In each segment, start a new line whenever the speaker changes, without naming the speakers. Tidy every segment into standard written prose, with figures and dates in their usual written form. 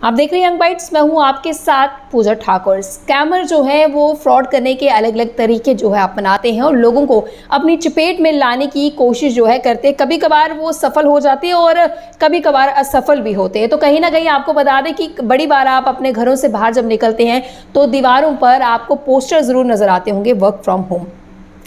आप देख रहे हैं यंग बाइट्स, मैं हूं आपके साथ पूजा ठाकुर। स्कैमर जो है वो फ्रॉड करने के अलग अलग तरीके जो है अपनाते हैं और लोगों को अपनी चपेट में लाने की कोशिश जो है करते हैं। कभी कभार वो सफल हो जाते हैं और कभी कभार असफल भी होते हैं। तो कहीं ना कहीं आपको बता दें कि बड़ी बार आप अपने घरों से बाहर जब निकलते हैं तो दीवारों पर आपको पोस्टर जरूर नजर आते होंगे वर्क फ्रॉम होम।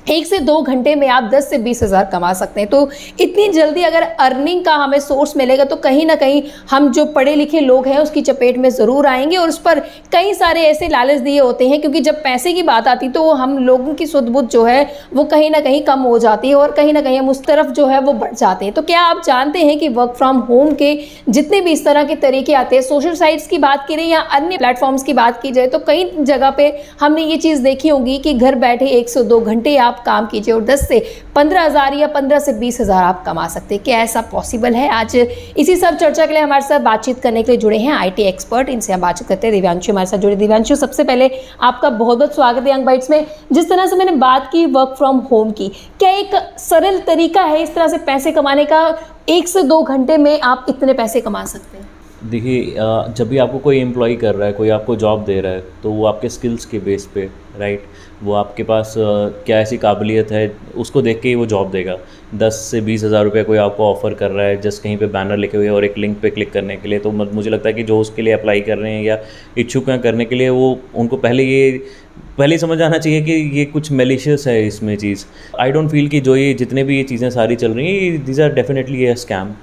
1 से 2 घंटे में आप 10 से 20 हज़ार कमा सकते हैं। तो इतनी जल्दी अगर अर्निंग का हमें सोर्स मिलेगा तो कहीं ना कहीं हम जो पढ़े लिखे लोग हैं उसकी चपेट में ज़रूर आएंगे और उस पर कई सारे ऐसे लालच दिए होते हैं, क्योंकि जब पैसे की बात आती तो हम लोगों की सुध-बुध जो है वो कहीं ना कहीं कम हो जाती है और कहीं ना कहीं हम उस तरफ जो है वो बढ़ जाते हैं। तो क्या आप जानते हैं कि वर्क फ्रॉम होम के जितने भी इस तरह के तरीके आते हैं, सोशल साइट्स की बात करें या अन्य प्लेटफॉर्म्स की बात की जाए, तो कई जगह पे हमने ये चीज़ देखी होगी कि घर बैठे 1 से 2 घंटे आप काम कीजिए और 10 से 15 हज़ार या 15 से 20 हज़ार आप कमा सकते हैं। क्या ऐसा पॉसिबल है? आज इसी सब चर्चा के लिए हमारे साथ बातचीत करने के लिए जुड़े हैं आईटी एक्सपर्ट। इनसे हम बातचीत करते हैं। दिव्यांशु हमारे साथ जुड़े। दिव्यांशु, सबसे पहले आपका बहुत बहुत स्वागत है यंग बाइट्स में। जिस तरह से मैंने बात की वर्क फ्रॉम होम की, क्या एक सरल तरीका है इस तरह से पैसे कमाने का? 1 से 2 घंटे में आप इतने पैसे कमा सकते हैं?
देखिए, जब भी आपको कोई एम्प्लॉय कर रहा है, कोई आपको जॉब दे रहा है, तो वो आपके स्किल्स के बेस पे, राइट, वो आपके पास क्या ऐसी काबिलियत है उसको देख के ही वो जॉब देगा। 10 से 20 हज़ार रुपये कोई आपको ऑफ़र कर रहा है जस्ट कहीं पे बैनर लिखे हुए और एक लिंक पे क्लिक करने के लिए, तो मुझे लगता है कि जो उसके लिए अप्लाई कर रहे हैं या इच्छुक हैं करने के लिए, वो उनको पहले ही समझ आना चाहिए कि ये कुछ मेलिशियस है इसमें चीज़। आई डोंट फील कि जो ये जितने भी ये चीज़ें सारी चल रही हैं, these are definitely a scam.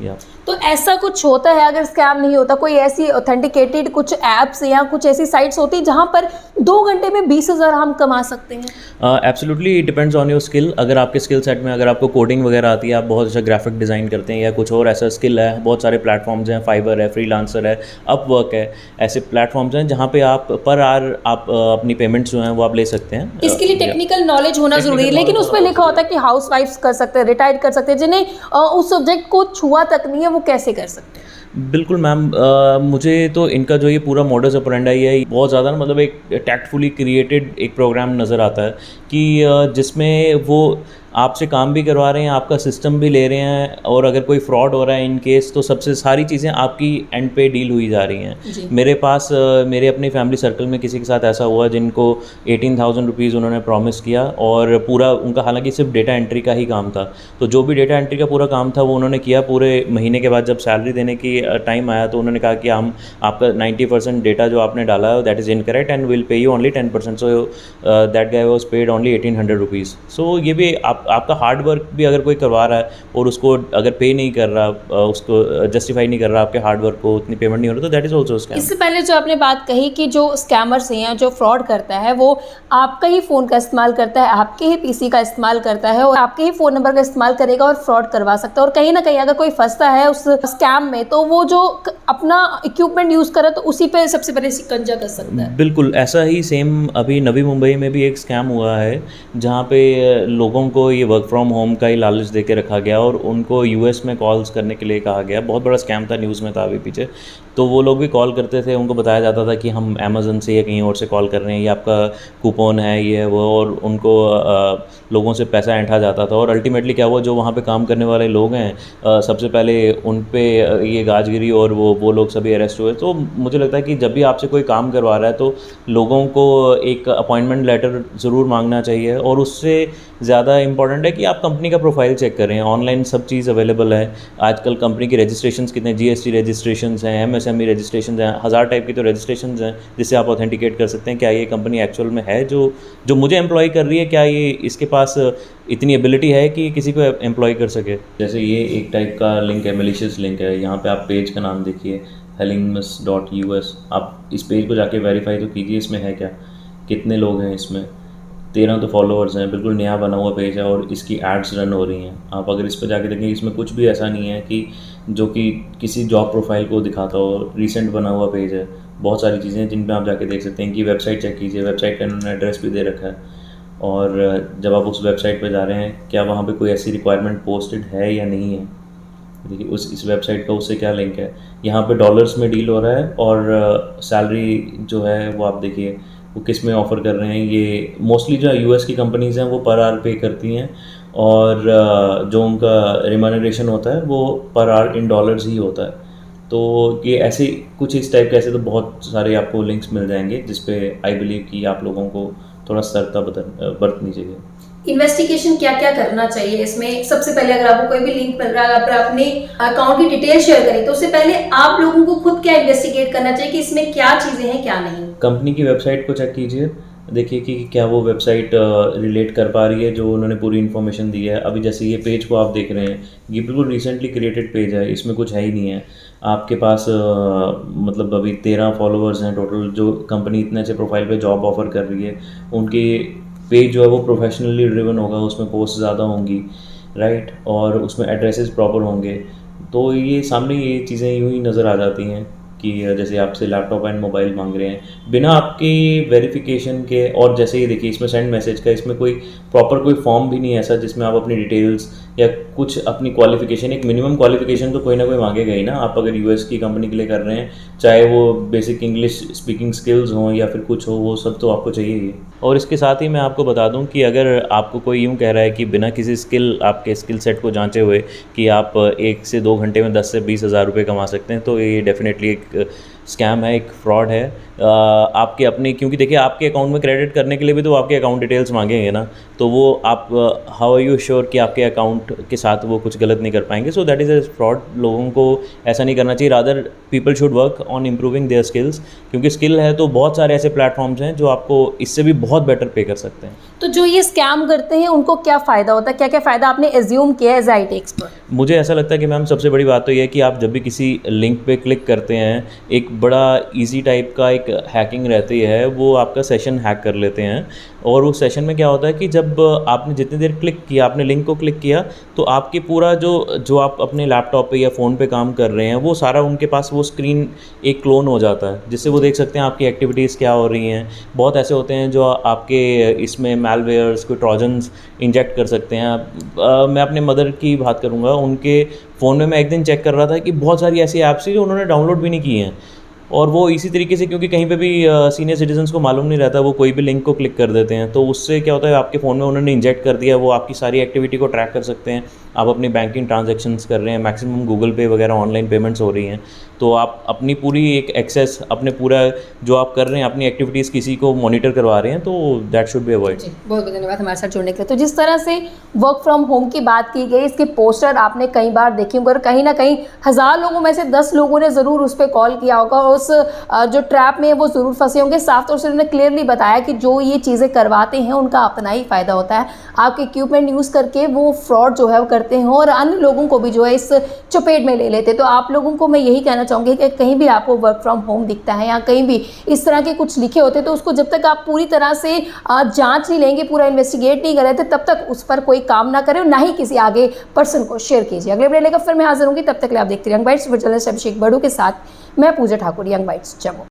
या
तो ऐसा कुछ होता है, अगर स्कैम नहीं होता, कोई ऐसी ऑथेंटिकेटेड कुछ ऐप्स या कुछ ऐसी साइट्स होती है जहां पर 2 घंटे में 20 हज़ार हम कमा सकते हैं?
Absolutely, it depends on your skill. अगर आपके स्किल सेट में अगर आपको कोडिंग वगैरह आती है, आप बहुत अच्छा ग्राफिक डिज़ाइन करते हैं या कुछ और ऐसा स्किल है, बहुत सारे प्लेटफॉर्म्स हैं, फाइवर है, फ्रीलांसर है, अपवर्क है, ऐसे प्लेटफॉर्म्स हैं जहाँ पे आप पर आवर आप अपनी पेमेंट्स जो हैं वो आप ले सकते हैं।
इसके लिए टेक्निकल नॉलेज होना जरूरी है, लेकिन उसमें लिखा होता है कि हाउस वाइफ्स कर सकते हैं, रिटायर्ड कर सकते हैं, जिन्हें उस सब्जेक्ट को छुआ तक नहीं है, वो कैसे कर सकते हैं?
बिल्कुल मैम, मुझे तो इनका जो ये पूरा मॉडस ऑपरेंडी है बहुत ज़्यादा मतलब एक टैक्टफुली क्रिएटेड एक प्रोग्राम नज़र आता है कि जिसमें वो आपसे काम भी करवा रहे हैं, आपका सिस्टम भी ले रहे हैं, और अगर कोई फ्रॉड हो रहा है इन केस तो सबसे सारी चीज़ें आपकी एंड पे डील हुई जा रही हैं। मेरे पास मेरे अपनी फैमिली सर्कल में किसी के साथ ऐसा हुआ जिनको 18,000 रुपीज़ उन्होंने प्रॉमिस किया और पूरा उनका, हालांकि सिर्फ डेटा एंट्री का ही काम था, तो जो भी डेटा एंट्री का पूरा काम था वो उन्होंने किया। पूरे महीने के बाद जब सैलरी देने की टाइम आया तो उन्होंने कहा कि हम आपका 90% डेटा जो आपने डाला है that is incorrect and will pay you only 10%। So that guy was paid only 1800 rupees. सो ये भी आपका हार्ड वर्क भी अगर कोई करवा रहा है और उसको अगर पे नहीं कर रहा, उसको जस्टिफाई नहीं कर रहा आपके हार्ड वर्क को, उतनी पेमेंट नहीं हो रहा, तो दैट इज़ ऑल्सो स्कैम।
इससे पहले जो आपने बात कही कि जो स्कैमर्स हैं, जो फ्रॉड करता है वो आपका ही फ़ोन का इस्तेमाल करता है, आपके ही पीसी का इस्तेमाल करता है और आपके ही फ़ोन नंबर का इस्तेमाल करेगा और फ्रॉड करवा सकता है। और कहीं ना कहीं अगर कोई फंसता है उस स्कैम में तो वो जो अपना इक्विपमेंट यूज़ करे तो उसी पे सबसे पहले शिकंजा कर सकता है।
बिल्कुल ऐसा ही सेम अभी नवी मुंबई में भी एक स्कैम हुआ है जहाँ पे लोगों को ये वर्क फ्रॉम होम का ही लालच दे के रखा गया और उनको यूएस में कॉल्स करने के लिए कहा गया। बहुत बड़ा स्कैम था, न्यूज़ में था अभी पीछे। तो वो लोग भी कॉल करते थे, उनको बताया जाता था कि हम अमेज़न से या कहीं और से कॉल कर रहे हैं, ये आपका कूपन है, ये है वो, और उनको लोगों से पैसा ऐंठा जाता था। और अल्टीमेटली क्या हुआ, जो वहाँ पे काम करने वाले लोग हैं सबसे पहले उन पे ये गाजगिरी और वो लोग सभी अरेस्ट हुए। तो मुझे लगता है कि जब भी आपसे कोई काम करवा रहा है तो लोगों को एक अपॉइंटमेंट लेटर ज़रूर मांगना चाहिए, और उससे ज़्यादा इंपॉर्टेंट है कि आप कंपनी का प्रोफाइल चेक करें। ऑनलाइन सब चीज़ अवेलेबल है आजकल। कंपनी की रजिस्ट्रेशंस कितने, जीएसटी रजिस्ट्रेशंस हैं, एमएसएमई रजिस्ट्रेशंस हैं, 1000 टाइप की तो रजिस्ट्रेशंस हैं जिससे आप ऑथेंटिकेट कर सकते हैं क्या ये कंपनी एक्चुअल में है जो मुझे एम्प्लॉय कर रही है, क्या ये इसके पास इतनी एबिलिटी है कि किसी को एम्प्लॉय कर सके। जैसे ये एक टाइप का लिंक है, मेलिशियस लिंक है। यहाँ पे आप पेज का नाम देखिए, helingmas.us। आप इस पेज को जाके वेरीफाई तो कीजिए इसमें है क्या, कितने लोग हैं इसमें। 13 तो फॉलोअर्स हैं, बिल्कुल नया बना हुआ पेज है और इसकी एड्स रन हो रही हैं। आप अगर इस पर जाके देखेंगे इसमें कुछ भी ऐसा नहीं है कि जो कि किसी जॉब प्रोफाइल को दिखाता हो। रिसेंट बना हुआ पेज है, बहुत सारी चीज़ें जिन पे आप जाके देख सकते हैं। कि वेबसाइट चेक कीजिए, वेबसाइट का इन्होंने एड्रेस भी दे रखा है, और जब आप उस वेबसाइट पर जा रहे हैं क्या वहाँ पर कोई ऐसी रिक्वायरमेंट पोस्टेड है या नहीं है। देखिए इस वेबसाइट का उससे क्या लिंक है। यहाँ पे डॉलर्स में डील हो रहा है और सैलरी जो है वो आप देखिए वो किस में ऑफ़र कर रहे हैं। ये मोस्टली जो यूएस की कंपनीज़ हैं वो पर आवर पे करती हैं, और जो उनका रिम्यूनरेशन होता है वो पर आवर इन डॉलर्स ही होता है। तो ये ऐसे कुछ इस टाइप के ऐसे तो बहुत सारे आपको लिंक्स मिल जाएंगे जिस पे आई बिलीव कि आप लोगों को थोड़ा सतर्कता बरतनी चाहिए।
इन्वेस्टिगेशन क्या क्या करना चाहिए इसमें? सबसे पहले अगर आपको कोई भी लिंक मिल रहा है, अगर आप अपने अकाउंट की डिटेल शेयर करें तो उससे पहले आप लोगों को खुद क्या इन्वेस्टिगेट करना चाहिए कि इसमें क्या चीजें हैं क्या नहीं?
कंपनी की वेबसाइट को चेक कीजिए, देखिए कि क्या वो वेबसाइट रिलेट कर पा रही है जो उन्होंने पूरी इन्फॉर्मेशन दी है। अभी जैसे ये पेज को आप देख रहे हैं, ये बिल्कुल रिसेंटली क्रिएटेड पेज है, इसमें कुछ है ही नहीं है। आपके पास मतलब अभी 13 फॉलोअर्स हैं टोटल, जो कंपनी इतने अच्छे प्रोफाइल पे जॉब ऑफर कर रही है। उनकी पेज जो है वो प्रोफेशनली ड्रिवन होगा, उसमें पोस्ट ज़्यादा होंगी, राइट, और उसमें एड्रेसेस प्रॉपर होंगे। तो ये सामने ये चीज़ें यूँ ही नज़र आ जाती हैं कि जैसे आपसे लैपटॉप एंड मोबाइल मांग रहे हैं बिना आपकी वेरिफिकेशन के। और जैसे ये देखिए इसमें सेंड मैसेज का, इसमें कोई प्रॉपर कोई फॉर्म भी नहीं है ऐसा जिसमें आप अपनी डिटेल्स या कुछ अपनी क्वालिफिकेशन, एक मिनिमम क्वालिफिकेशन तो कोई ना कोई मांगेगा ही ना। आप अगर यूएस की कंपनी के लिए कर रहे हैं, चाहे वो बेसिक इंग्लिश स्पीकिंग स्किल्स हों या फिर कुछ हो, वो सब तो आपको चाहिए ही। और इसके साथ ही मैं आपको बता दूं कि अगर आपको कोई यूं कह रहा है कि बिना किसी स्किल, आपके स्किल सेट को जांचे हुए कि आप 1 से 2 घंटे में 10 से 20 हज़ार रुपये कमा सकते हैं, तो ये डेफिनेटली एक स्कैम है, एक फ्रॉड है। आपके अपनी, क्योंकि देखिए आपके अकाउंट में क्रेडिट करने के लिए भी तो आपके अकाउंट डिटेल्स मांगेंगे ना, तो वो आप हाउ आर यू श्योर कि आपके अकाउंट के साथ वो कुछ गलत नहीं कर पाएंगे। So that is a fraud. लोगों को ऐसा नहीं करना चाहिए, rather people should work on improving their skills, क्योंकि स्किल है तो बहुत सारे ऐसे प्लेटफॉर्म्स हैं जो आपको इससे भी बहुत बेटर पे कर सकते हैं।
तो जो ये स्कैम करते हैं उनको क्या फ़ायदा होता है, क्या क्या फ़ायदा आपने एज्यूम किया है एज IT एक्सपर्ट?
मुझे ऐसा लगता है कि मैम सबसे बड़ी बात तो ये है कि आप जब भी किसी लिंक पे क्लिक करते हैं, एक बड़ा इजी टाइप का एक हैकिंग रहती है, वो आपका सेशन हैक कर लेते हैं। और उस सेशन में क्या होता है कि जब आपने जितनी देर क्लिक किया, आपने लिंक को क्लिक किया, तो आपके पूरा जो आप अपने लैपटॉप पे या फ़ोन पे काम कर रहे हैं, वो सारा उनके पास वो स्क्रीन एक क्लोन हो जाता है, जिससे वो देख सकते हैं आपकी एक्टिविटीज़ क्या हो रही हैं। बहुत ऐसे होते हैं जो आपके इसमें मैलवेयर्स, कोई ट्रोजन्स इंजेक्ट कर सकते हैं। मैं अपने मदर की बात करूँगा, उनके फ़ोन में मैं एक दिन चेक कर रहा था कि बहुत सारी ऐसी ऐप्स थी जो उन्होंने डाउनलोड भी नहीं की हैं, और वो इसी तरीके से, क्योंकि कहीं पे भी सीनियर सिटीजन्स को मालूम नहीं रहता, वो कोई भी लिंक को क्लिक कर देते हैं, तो उससे क्या होता है आपके फ़ोन में उन्होंने इंजेक्ट कर दिया, वो आपकी सारी एक्टिविटी को ट्रैक कर सकते हैं। आप अपनी बैंकिंग ट्रांजैक्शंस कर रहे हैं, मैक्सिमम गूगल पे वगैरह ऑनलाइन पेमेंट्स हो रही हैं, तो आप अपनी पूरी एक एक्सेस, अपने पूरा जो आप कर रहे हैं अपनी एक्टिविटीज़ किसी को मॉनिटर करवा रहे हैं, तो दैट शुड बी अवॉइड।
जी, बहुत बहुत धन्यवाद हमारे साथ जुड़ने के लिए। तो जिस तरह से वर्क फ्रॉम होम की बात की गई, इसके पोस्टर आपने कई बार देखे होंगे और कहीं ना कहीं 1000 लोगों में से 10 लोगों ने ज़रूर उस पर कॉल किया होगा और उस जो ट्रैप में वो ज़रूर फंसे होंगे। साफ तौर से उन्होंने क्लियरली बताया कि जो ये चीज़ें करवाते हैं उनका अपना ही फ़ायदा होता है, आपके इक्विपमेंट यूज़ करके वो फ्रॉड जो है वो करते हैं और अन्य लोगों को भी जो है इस चपेट में ले लेते। तो आप लोगों को मैं यही कहना चाहूँगी कि कहीं भी आपको वर्क फ्रॉम होम दिखता है या कहीं भी इस तरह के कुछ लिखे होते तो उसको जब तक आप पूरी तरह से जांच नहीं लेंगे, पूरा इन्वेस्टिगेट नहीं करें, तब तक उस पर कोई काम ना करें और ना ही किसी आगे पर्सन को शेयर कीजिए। अगले वीडियो लेकर फिर मैं हाजिर होंगी, तब तक आप देखते रहिए यंग बाइट्स। जर्नलिस्ट अभिषेक बड़ू के साथ मैं पूजा ठाकुर, यंग बाइट्स जम्मू।